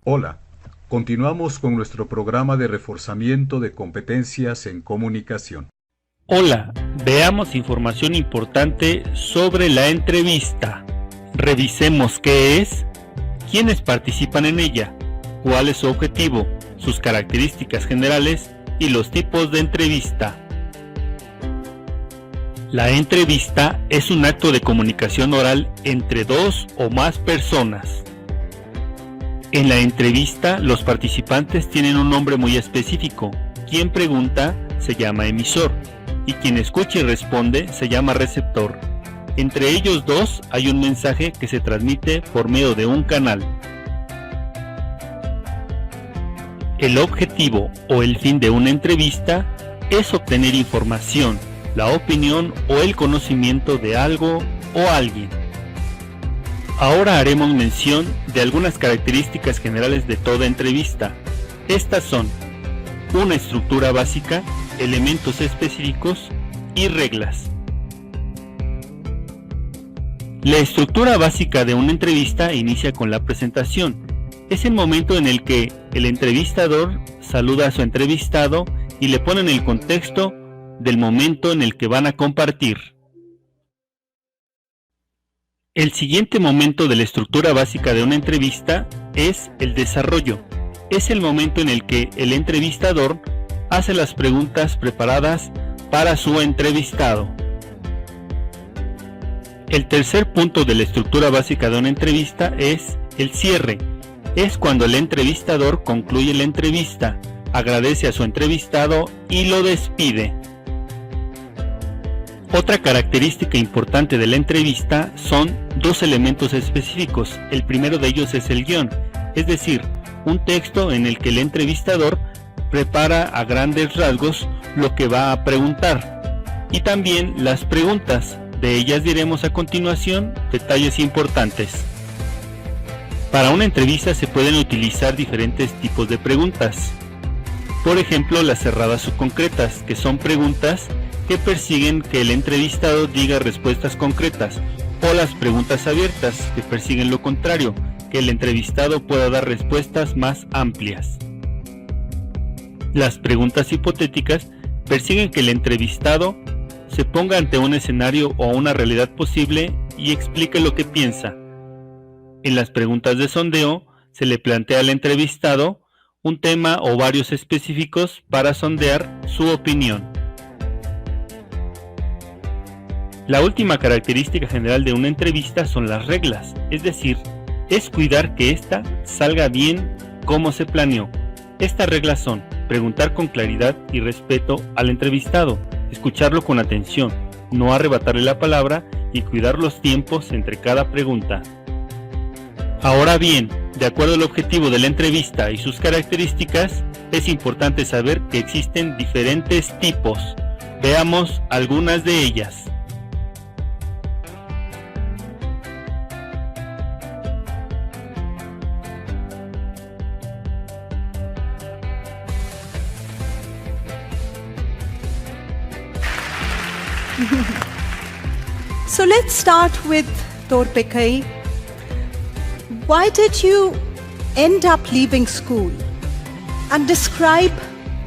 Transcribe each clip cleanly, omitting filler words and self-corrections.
Hola, continuamos con nuestro programa de reforzamiento de competencias en comunicación. Hola, veamos información importante sobre la entrevista. Revisemos qué es, quiénes participan en ella, cuál es su objetivo, sus características generales y los tipos de entrevista. La entrevista es un acto de comunicación oral entre dos o más personas. En la entrevista, los participantes tienen un nombre muy específico. Quien pregunta se llama emisor y quien escucha y responde se llama receptor. Entre ellos dos hay un mensaje que se transmite por medio de un canal. El objetivo o el fin de una entrevista es obtener información, la opinión o el conocimiento de algo o alguien. Ahora haremos mención de algunas características generales de toda entrevista. Estas son: una estructura básica, elementos específicos y reglas. La estructura básica de una entrevista inicia con la presentación. Es el momento en el que el entrevistador saluda a su entrevistado y le pone en el contexto del momento en el que van a compartir. El siguiente momento de la estructura básica de una entrevista es el desarrollo. Es el momento en el que el entrevistador hace las preguntas preparadas para su entrevistado. El tercer punto de la estructura básica de una entrevista es el cierre. Es cuando el entrevistador concluye la entrevista, agradece a su entrevistado y lo despide. Otra característica importante de la entrevista son dos elementos específicos. El primero de ellos es el guión, es decir, un texto en el que el entrevistador prepara a grandes rasgos lo que va a preguntar. Y también las preguntas, de ellas diremos a continuación detalles importantes. Para una entrevista se pueden utilizar diferentes tipos de preguntas. Por ejemplo, las cerradas o concretas, que son preguntas que persiguen que el entrevistado diga respuestas concretas, o las preguntas abiertas, que persiguen lo contrario, que el entrevistado pueda dar respuestas más amplias. Las preguntas hipotéticas persiguen que el entrevistado se ponga ante un escenario o una realidad posible y explique lo que piensa. En las preguntas de sondeo se le plantea al entrevistado un tema o varios específicos para sondear su opinión. La última característica general de una entrevista son las reglas, es decir, es cuidar que ésta salga bien como se planeó. Estas reglas son: preguntar con claridad y respeto al entrevistado, escucharlo con atención, no arrebatarle la palabra y cuidar los tiempos entre cada pregunta. Ahora bien, de acuerdo al objetivo de la entrevista y sus características, es importante saber que existen diferentes tipos. Veamos algunas de ellas. So let's start with Torpekai. Why did you end up leaving school? And describe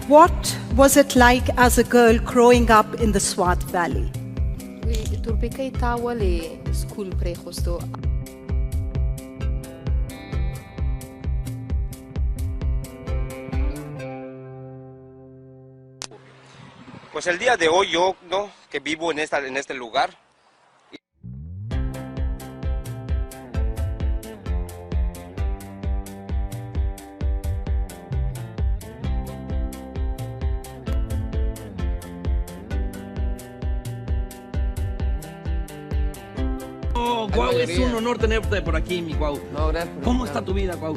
what was it like as a girl growing up in the Swat Valley? Torpekai ta wale school prehosto. Pues el día de hoy yo, ¿no?, que vivo en este lugar. Guau, es un honor tenerte por aquí, mi Guau. No, gracias. ¿Cómo está tu vida, Guau?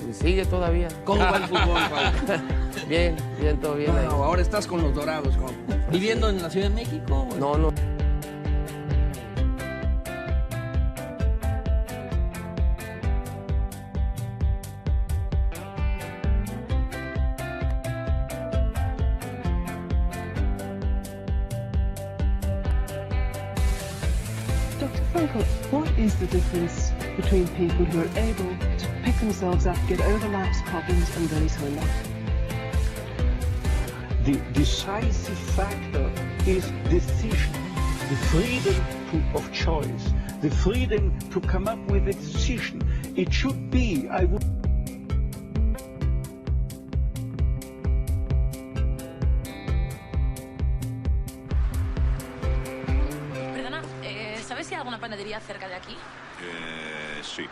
Pues sigue todavía. ¿Cómo va el fútbol, Guau? Bien, bien, todo bien ahí. Ahora estás con los Dorados, Guau. ¿Viviendo en la Ciudad de México? No, no. Dr. Frankel, what is the difference between people who are able to pick themselves up, get over life's problems, and go to enough. The decisive factor is decision, the freedom of choice, the freedom to come up with a decision. It should be, I would... Perdona, ¿sabes si hay alguna panadería cerca de aquí? Sí.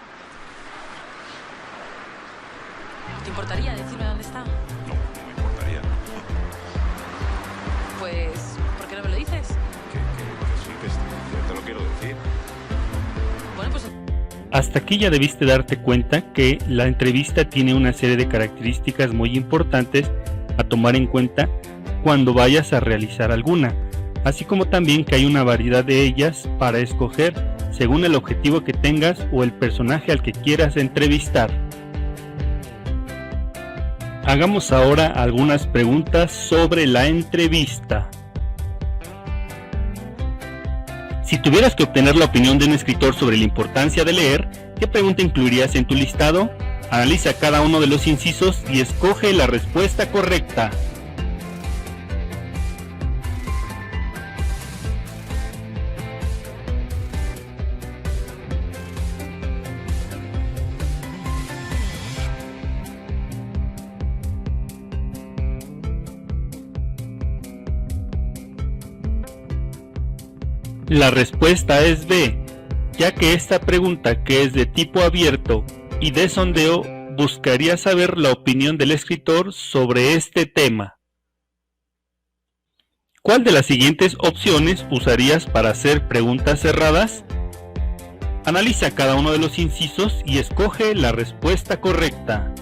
¿Te importaría decirme dónde está? No, no me importaría. Pues, ¿por qué no me lo dices? Que sí, que te lo quiero decir. Bueno, pues... Hasta aquí ya debiste darte cuenta que la entrevista tiene una serie de características muy importantes a tomar en cuenta cuando vayas a realizar alguna, así como también que hay una variedad de ellas para escoger según el objetivo que tengas o el personaje al que quieras entrevistar. Hagamos ahora algunas preguntas sobre la entrevista. Si tuvieras que obtener la opinión de un escritor sobre la importancia de leer, ¿qué pregunta incluirías en tu listado? Analiza cada uno de los incisos y escoge la respuesta correcta. La respuesta es B, ya que esta pregunta, que es de tipo abierto y de sondeo, buscaría saber la opinión del escritor sobre este tema. ¿Cuál de las siguientes opciones usarías para hacer preguntas cerradas? Analiza cada uno de los incisos y escoge la respuesta correcta.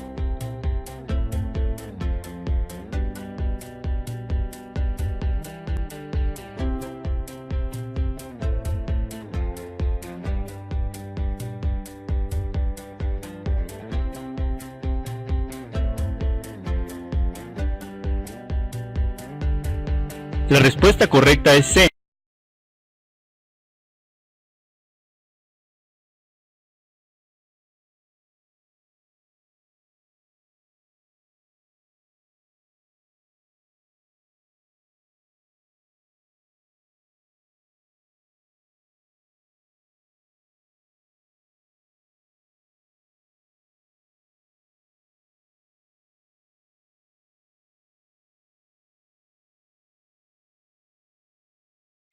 La respuesta correcta es C.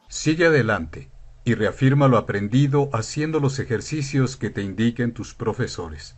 Sigue adelante y reafirma lo aprendido haciendo los ejercicios que te indiquen tus profesores.